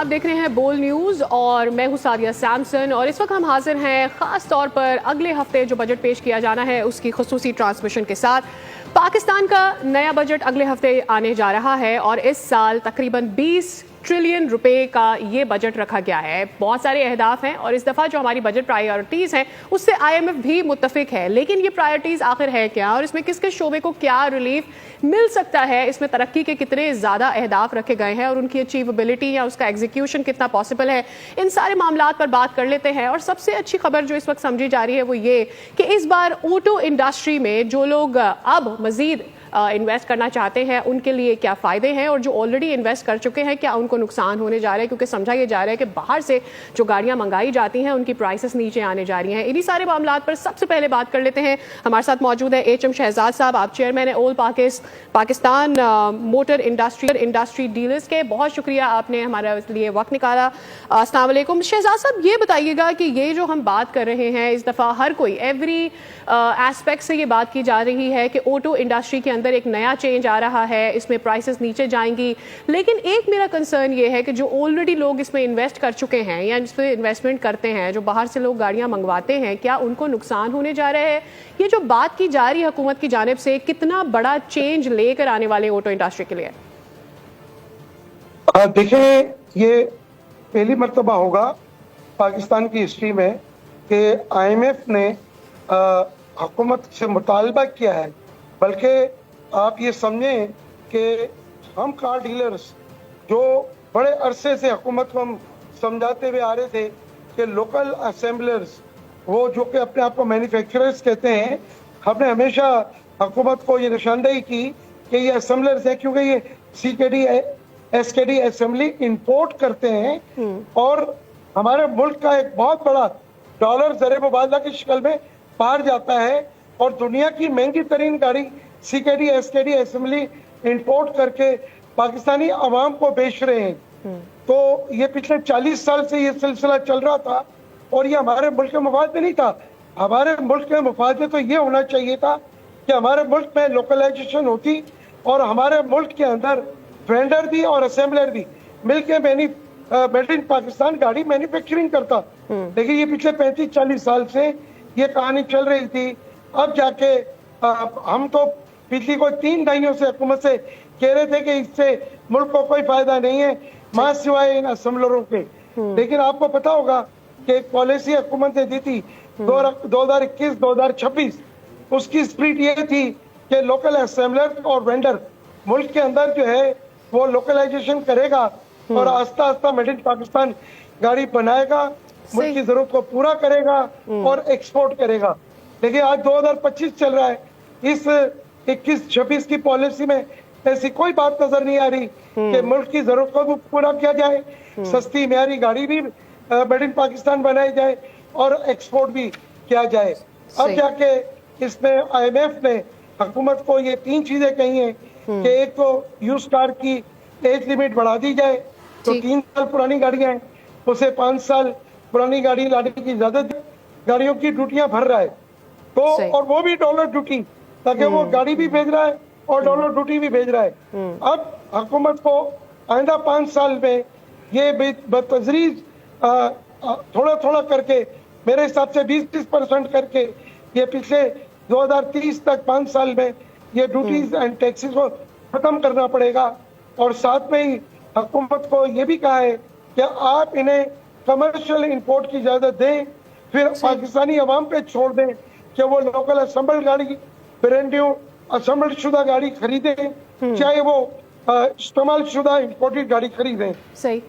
आप देख रहे हैं बोल न्यूज़ और मैं हूं सादिया सैमसन और इस वक्त हम हाजिर हैं ख़ास तौर पर अगले हफ्ते जो बजट पेश किया जाना है उसकी खुसूसी ट्रांसमिशन के साथ। पाकिस्तान का नया बजट अगले हफ्ते आने जा रहा है और इस साल तकरीबन 20 ट्रिलियन रुपए का ये बजट रखा गया है। बहुत सारे अहदाफ हैं और इस दफ़ा जो हमारी बजट प्रायोरिटीज़ हैं उससे IMF भी मुत्तफिक है, लेकिन ये प्रायोरिटीज़ आखिर है क्या और इसमें किस किस शोबे को क्या रिलीफ मिल सकता है, इसमें तरक्की के कितने ज़्यादा अहदाफ रखे गए हैं और उनकी अचीवेबिलिटी या उसका एग्जीक्यूशन कितना पॉसिबल है, इन सारे मामलात पर बात कर लेते हैं। और सबसे अच्छी खबर जो इस वक्त समझी जा रही है वो ये कि इस बार ऑटो इंडस्ट्री में जो लोग अब मज़ीद इन्वेस्ट करना चाहते हैं उनके लिए क्या फ़ायदे हैं और जो ऑलरेडी इन्वेस्ट कर चुके हैं क्या उनको नुकसान होने जा रहा है, क्योंकि समझा ये जा रहा है कि बाहर से जो गाड़ियां मंगाई जाती हैं उनकी प्राइसेस नीचे आने जा रही हैं। इन्हीं सारे मामलात पर सबसे पहले बात कर लेते हैं। हमारे साथ मौजूद है HM शहजाद साहब, आप चेयरमैन है all Pakistan motor industry dealers के। बहुत शुक्रिया आपने हमारे लिए वक्त निकाला। अस्सलाम वालेकुम शहजाद साहब, ये बताइएगा कि ये जो हम बात कर रहे हैं इस दफ़ा हर कोई एवरी एस्पेक्ट से ये बात की जा रही है कि ऑटो इंडस्ट्री के अंदर एक नया चेंज आ रहा है, इसमें प्राइसेस नीचे जाएंगी, लेकिन एक मेरा कंसर्न ये है कि जो ऑलरेडी लोग इसमें इन्वेस्ट कर चुके हैं या इस पर इन्वेस्टमेंट करते हैं, जो बाहर से लोग गाड़ियां मंगवाते हैं, क्या उनको नुकसान होने जा रहा है? ये जो बात की जा रही है हुकूमत की जानिब से, कितना बड़ा चेंज लेकर आने वाले ऑटो इंडस्ट्री के लिए? देखिए, ये पहली मर्तबा होगा पाकिस्तान की हिस्ट्री में कि IMF ने हुकूमत से मुतालबा किया है, बल्कि आप ये समझें कि हम कार डीलर्स जो बड़े अरसे से हुकूमत को हम समझाते हुए आ रहे थे कि लोकल असेंबलर्स, वो जो कि अपने आप को मैन्युफैक्चरर्स कहते हैं, हमने हमेशा हुकूमत को ये निशानदेही की कि ये असेंबलर्स हैं, क्योंकि ये CKD SKD असेंबली इंपोर्ट करते हैं और हमारे मुल्क का एक बहुत बड़ा डॉलर ज़र मुबादला की शक्ल में बाहर जाता है और दुनिया की महंगी तरीन गाड़ी CKD SKD असेंबली इंपोर्ट करके पाकिस्तानी अवाम को बेच रहे हैं। तो ये पिछले 40 साल से ये सिलसिला चल रहा था और ये हमारे मुल्क के मफाद में नहीं था। हमारे मुल्क के मफाद में तो ये होना चाहिए था कि हमारे मुल्क में लोकलाइजेशन होती और हमारे मुल्क के अंदर वेंडर भी और असेंबलर भी मिलकर मेड इन पाकिस्तान गाड़ी मैन्युफैक्चरिंग करता। लेकिन ये पिछले 35-40 साल से ये कहानी चल रही थी। अब जाके हम तो पिछली कोई 3 दहाइयों से हुकूमत से कह रहे थे कि इससे मुल्क को कोई फायदा नहीं है, मां सिवाय इन असेंबलरों के। लेकिन आपको पता होगा कि एक पॉलिसी हुकूमत ने दी थी 2021-2026, उसकी स्प्रिट ये थी कि लोकल असेंबलर और वेंडर मुल्क के अंदर जो है वो लोकलाइजेशन करेगा और आस्ता आस्ता मेड इन पाकिस्तान गाड़ी बनाएगा, मुल्क की जरूरत को पूरा करेगा और एक्सपोर्ट करेगा। लेकिन आज 2025 चल रहा है, इस 21-26 की पॉलिसी में ऐसी कोई बात नजर नहीं आ रही कि मुल्क की जरूरत को भी पूरा किया जाए, सस्ती म्यारी गाड़ी भी मेड इन पाकिस्तान बनाई जाए और एक्सपोर्ट भी किया जाए। अब जाके इसमें IMF ने हुकूमत को ये 3 चीजें कही हैं कि एक तो यूज कार की एज लिमिट बढ़ा दी जाए, तो 3 साल पुरानी गाड़ियां हैं उसे 5 साल पुरानी गाड़ी लाने की इजाजत, गाड़ियों की ड्यूटियां भर रहा है तो, और वो भी डॉलर ड्यूटी, ताकि वो गाड़ी भी भेज रहा है और डॉलर ड्यूटी भी भेज रहा है। अब हुकूमत को आइंदा 5 साल में ये बतदरीज थोड़ा थोड़ा करके, मेरे हिसाब से 20% करके ये पिछले 2030 तक 5 साल में ये ड्यूटीज एंड टैक्सेस को खत्म करना पड़ेगा। और साथ में ही हुकूमत को ये भी कहा है कि आप इन्हें कमर्शियल इंपोर्ट की इजाजत दें, फिर पाकिस्तानी अवाम पे छोड़ दें कि वो लोकल असेंबल गाड़ी, ब्रांड न्यू असेंबल शुदा गाड़ी खरीदें, चाहे वो इस्तेमाल शुदा इंपोर्टेड गाड़ी खरीदें। सही।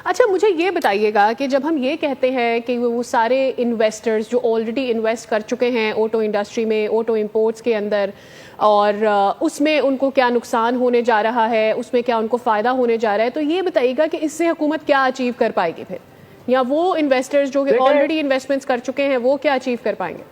अच्छा, मुझे ये बताइएगा कि जब हम ये कहते हैं कि वो सारे इन्वेस्टर्स जो ऑलरेडी इन्वेस्ट कर चुके हैं ऑटो इंडस्ट्री में, ऑटो इंपोर्ट्स के अंदर, और उसमें उनको क्या नुकसान होने जा रहा है, उसमें क्या उनको फ़ायदा होने जा रहा है, तो ये बताइएगा कि इससे हुकूमत क्या अचीव कर पाएगी फिर, या वो इन्वेस्टर्स जो ऑलरेडी इन्वेस्टमेंट्स कर चुके हैं वो क्या अचीव कर पाएंगे?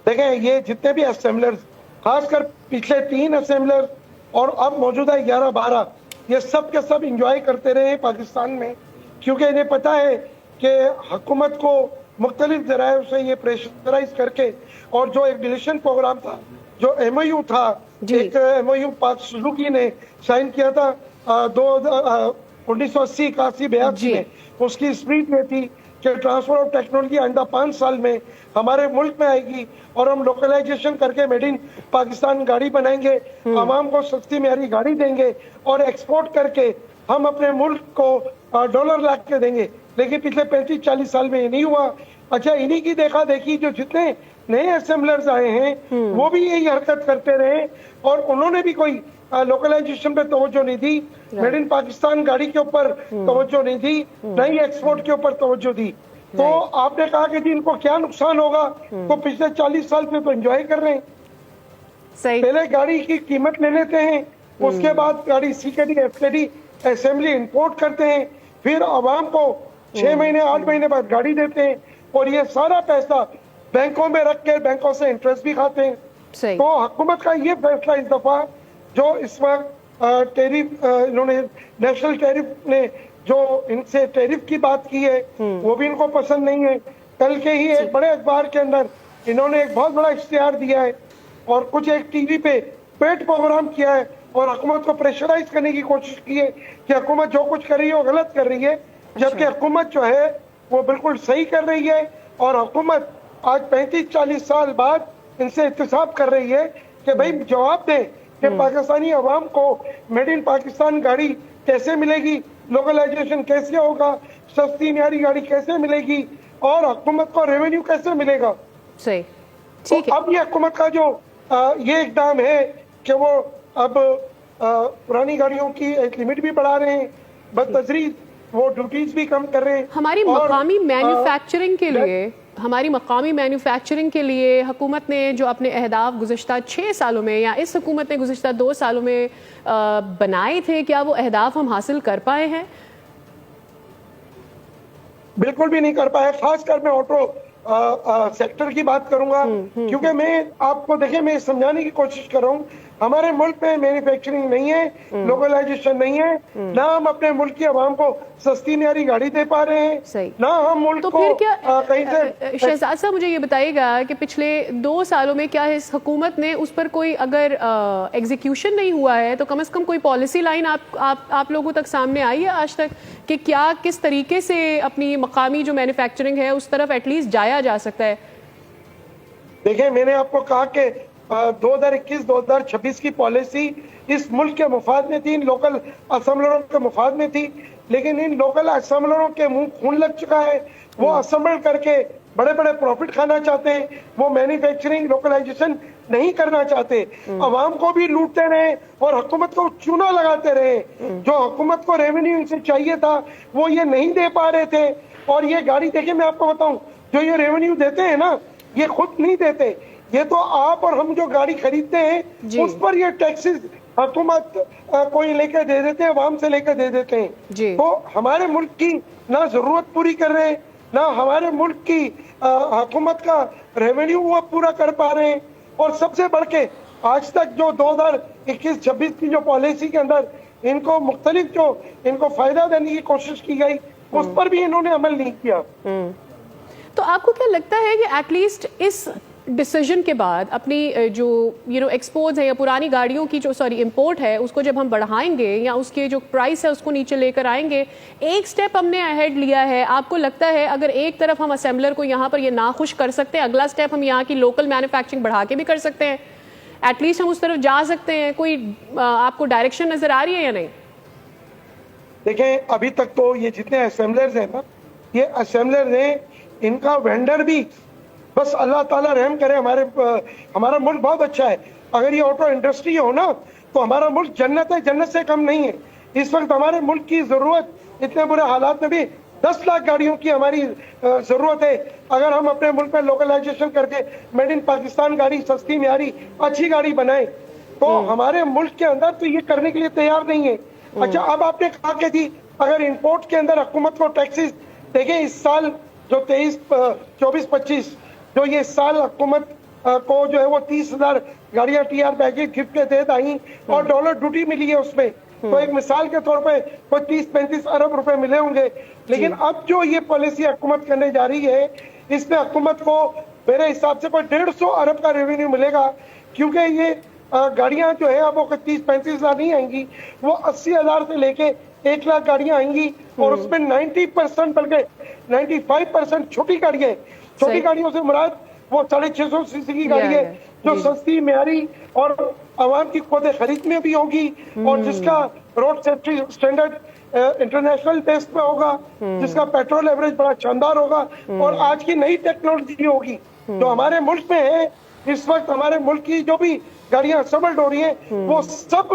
देखें, ये जितने भी असेंबलर्स, खासकर पिछले 3 असेंबलर और अब मौजूदा 11-12, ये सब के सब इंजॉय करते रहे पाकिस्तान में, क्योंकि इन्हें पता है कि हुकूमत को मुख्तलिफ जराए से ये प्रेशराइज करके, और जो एक डिलीशन प्रोग्राम था, जो MOU था, एक MOU पाक सुजुकी ने साइन किया था 1980, 81, 82 जी। में, उसकी स्पीड ये थी कि ट्रांसफर ऑफ टेक्नोलॉजी आइंदा 5 साल में हमारे मुल्क में आएगी और हम लोकलाइजेशन करके मेड इन पाकिस्तान गाड़ी बनाएंगे, आवाम को सस्ती मेयारी गाड़ी देंगे और एक्सपोर्ट करके हम अपने मुल्क को डॉलर ला के देंगे। लेकिन पिछले 35-40 साल में ये नहीं हुआ। अच्छा, इन्हीं की देखा देखी जो जितने नए असेंबलर्स आए हैं वो भी यही हरकत करते रहे और उन्होंने भी कोई लोकलाइजेशन पे तवज्जो नहीं दी, मेड इन पाकिस्तान गाड़ी के ऊपर तवज्जो नहीं दी, न ही एक्सपोर्ट के ऊपर तवज्जो दी। तो आपने कहा कि जी इनको क्या नुकसान होगा, तो पिछले 40 साल से तो एंजॉय कर रहे हैं। सही। पहले गाड़ी की कीमत ले लेते हैं, उसके बाद गाड़ी सीकेडी एफकेडी असेंबली इंपोर्ट करते हैं, फिर आवाम को 6 महीने 8 महीने बाद गाड़ी देते हैं और ये सारा पैसा बैंकों में रख के बैंकों से इंटरेस्ट भी खाते हैं। सही। तो हुकूमत का ये फैसला इस दफा जो इस वक्त टैरिफ इन्होंने नेशनल टैरिफ ने जो इनसे टैरिफ की बात की है वो भी इनको पसंद नहीं है। कल के ही एक बड़े अखबार के अंदर इन्होंने एक बहुत बड़ा इश्तिहार दिया है और कुछ एक टीवी पे पेड प्रोग्राम किया है और हुकूमत को प्रेशराइज करने की कोशिश की है कि हुकूमत जो कुछ कर रही है वो गलत कर रही है, जबकि हुकूमत जो है वो बिल्कुल सही कर रही है। और हुकूमत आज 35-40 साल बाद इनसे इत्तेसाब कर रही है कि भाई जवाब दें कि पाकिस्तानी अवाम को मेड इन पाकिस्तान गाड़ी कैसे मिलेगी, लोकलाइजेशन कैसे होगा, सस्ती न्यारी गाड़ी कैसे मिलेगी और हुकूमत को रेवेन्यू कैसे मिलेगा। सही। ठीक तो है। अब ये हुकूमत का जो ये इकदाम है कि वो अब पुरानी गाड़ियों की एक लिमिट भी बढ़ा रहे हैं, बदतजरीज वो ड्यूटीज भी कम कर रहे हैं। हमारी और, मकामी मैन्युफैक्चरिंग के लिए हमारी मकामी मैन्युफैक्चरिंग के लिए हुकूमत ने जो अपने अहदाफ गुज़श्ता 6 सालों में या इस हुकूमत ने गुज़श्ता 2 सालों में बनाए थे, क्या वो अहदाफ हम हासिल कर पाए हैं? बिल्कुल भी नहीं कर पाए। खासकर मैं ऑटो सेक्टर की बात करूंगा क्योंकि मैं आपको देखिए मैं समझाने की कोशिश कर रहा हूँ, हमारे मुल्क में मैन्युफैक्चरिंग नहीं है, लोकलाइजेशन नहीं है, ना हम अपने मुल्क की आवाम को सस्ती न्यारी गाड़ी दे पा रहे हैं, सही। ना हम मुल्क तो को फिर क्या कहीं से शहजाद साहब मुझे ये बताइएगा कि पिछले 2 सालों में क्या इस हुकूमत ने उस पर कोई अगर एग्जीक्यूशन नहीं हुआ है तो कम से कम कोई पॉलिसी लाइन आप लोगों तक सामने आई है आज तक कि क्या किस तरीके से अपनी मकामी जो मैन्युफैक्चरिंग है उस तरफ एटलीस्ट जाया जा सकता है? देखिए मैंने आपको कहा कि 2021-2026 की पॉलिसी इस मुल्क के मुफाद में थी, इन लोकल असेंबलरों के मुफाद में थी, लेकिन इन लोकल असेंबलरों के मुंह खून लग चुका है। वो असेंबल करके बड़े बड़े प्रॉफिट खाना चाहते हैं, वो मैन्युफैक्चरिंग लोकलाइजेशन नहीं करना चाहते, अवाम को भी लूटते रहे और हुकूमत को चूना लगाते रहे। जो हुकूमत को रेवेन्यू इनसे चाहिए था वो ये नहीं दे पा रहे थे। और ये गाड़ी देखिए मैं आपको बताऊं, जो ये रेवेन्यू देते हैं ना ये खुद नहीं देते, ये तो आप और हम जो गाड़ी खरीदते हैं उस पर ये टैक्सेस हुकूमत कोई लेकर दे देते हैं, आवाम से लेकर दे देते हैं। तो हमारे मुल्क की ना जरूरत पूरी कर रहे हैं, ना हमारे मुल्क की हुकूमत का रेवेन्यू वो पूरा कर पा रहे हैं। और सबसे बढ़ के आज तक जो 2021-26 की जो पॉलिसी के अंदर इनको मुख्तलिफ जो इनको फायदा देने की कोशिश की गई उस पर भी इन्होंने अमल नहीं किया। तो आपको क्या लगता है कि एटलीस्ट इस डिसीजन के बाद अपनी जो एक्सपोर्ट्स है या पुरानी गाड़ियों की जो इंपोर्ट है उसको जब हम बढ़ाएंगे या उसके जो प्राइस है उसको नीचे लेकर आएंगे, एक स्टेप हमने अहेड लिया है, आपको लगता है अगर एक तरफ हम असेंबलर को यहाँ पर ये नाखुश कर सकते हैं, अगला स्टेप हम यहाँ की लोकल मैन्युफैक्चरिंग बढ़ा के भी कर सकते हैं, एटलीस्ट हम उस तरफ जा सकते हैं? कोई आपको डायरेक्शन नजर आ रही है या नहीं? देखें अभी तक तो ये जितने असेंबलर्स हैं ना, ये असेंबलर हैं, इनका वेंडर भी बस अल्लाह ताला रहम करे। हमारा मुल्क बहुत अच्छा है, अगर ये ऑटो इंडस्ट्री हो ना तो हमारा मुल्क जन्नत है, जन्नत से कम नहीं है। इस वक्त हमारे मुल्क की जरूरत इतने बुरे हालात में भी 10 लाख गाड़ियों की हमारी जरूरत है। अगर हम अपने मुल्क में लोकलाइजेशन करके मेड इन पाकिस्तान गाड़ी सस्ती म्यारी अच्छी गाड़ी बनाए तो हमारे मुल्क के अंदर तो ये करने के लिए तैयार नहीं है। अच्छा, अब आपने कहा कि जी अगर इंपोर्ट के अंदर हुकूमत को टैक्सेस, देखिए इस साल जो 24-25 जो ये साल हुकूमत को जो है वो 30,000 गाड़ियां टीआर पैकेज गिफ्ट के तहत आई और डॉलर ड्यूटी मिली है उसमें, तो एक मिसाल के तौर पे कोई 30-35 अरब रुपए मिले होंगे। लेकिन अब जो ये पॉलिसी हुकूमत करने जा रही है इसमें हुकूमत को मेरे हिसाब से कोई 150 अरब का रेवेन्यू मिलेगा, क्योंकि ये गाड़ियां जो है अब वो 30-35 हजार नहीं आएंगी, वो 80,000 से लेके 1 लाख गाड़ियां आएंगी और उसमें 90% बल्कि 95% छोटी गाड़ियां हैं। छोटी सही। गाड़ियों से मुराद वो 650 सीसी की गाड़ी या, है जो जी। सस्ती, म्यारी और आवाम की खुद खरीद में भी होगी और जिसका road safety standard international base पे होगा, जिसका पेट्रोल एवरेज बड़ा शानदार होगा और आज की नई टेक्नोलॉजी होगी जो हमारे मुल्क में है। इस वक्त हमारे मुल्क की जो भी गाड़ियां असम्बल्ड हो रही हैं वो सब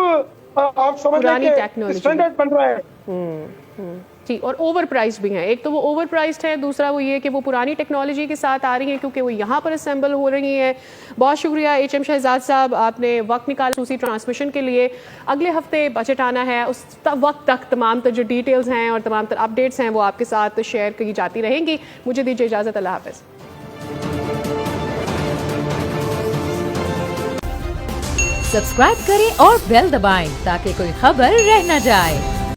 आप समझ पुरानी लें टेक्नोलॉजी। कि स्टैंडर्ड बन रहा है। जी, और ओवर प्राइस भी हैं। एक तो वो ओवर प्राइस्ड है, दूसरा वो ये कि वो पुरानी टेक्नोलॉजी के साथ आ रही हैं क्योंकि वो यहाँ पर असेंबल हो रही हैं। बहुत शुक्रिया HM शहजाद साहब, आपने वक्त निकाला उसी ट्रांसमिशन के लिए। अगले हफ्ते बजट आना है, उस वक्त तक तमाम तर जो डिटेल्स हैं और तमाम तर अपडेट्स हैं वो आपके साथ शेयर की जाती रहेंगी। मुझे दीजिए इजाज़त, अल्लाह हाफ़िज़। सब्सक्राइब करें और बेल दबाएं ताकि कोई खबर रह न जाए।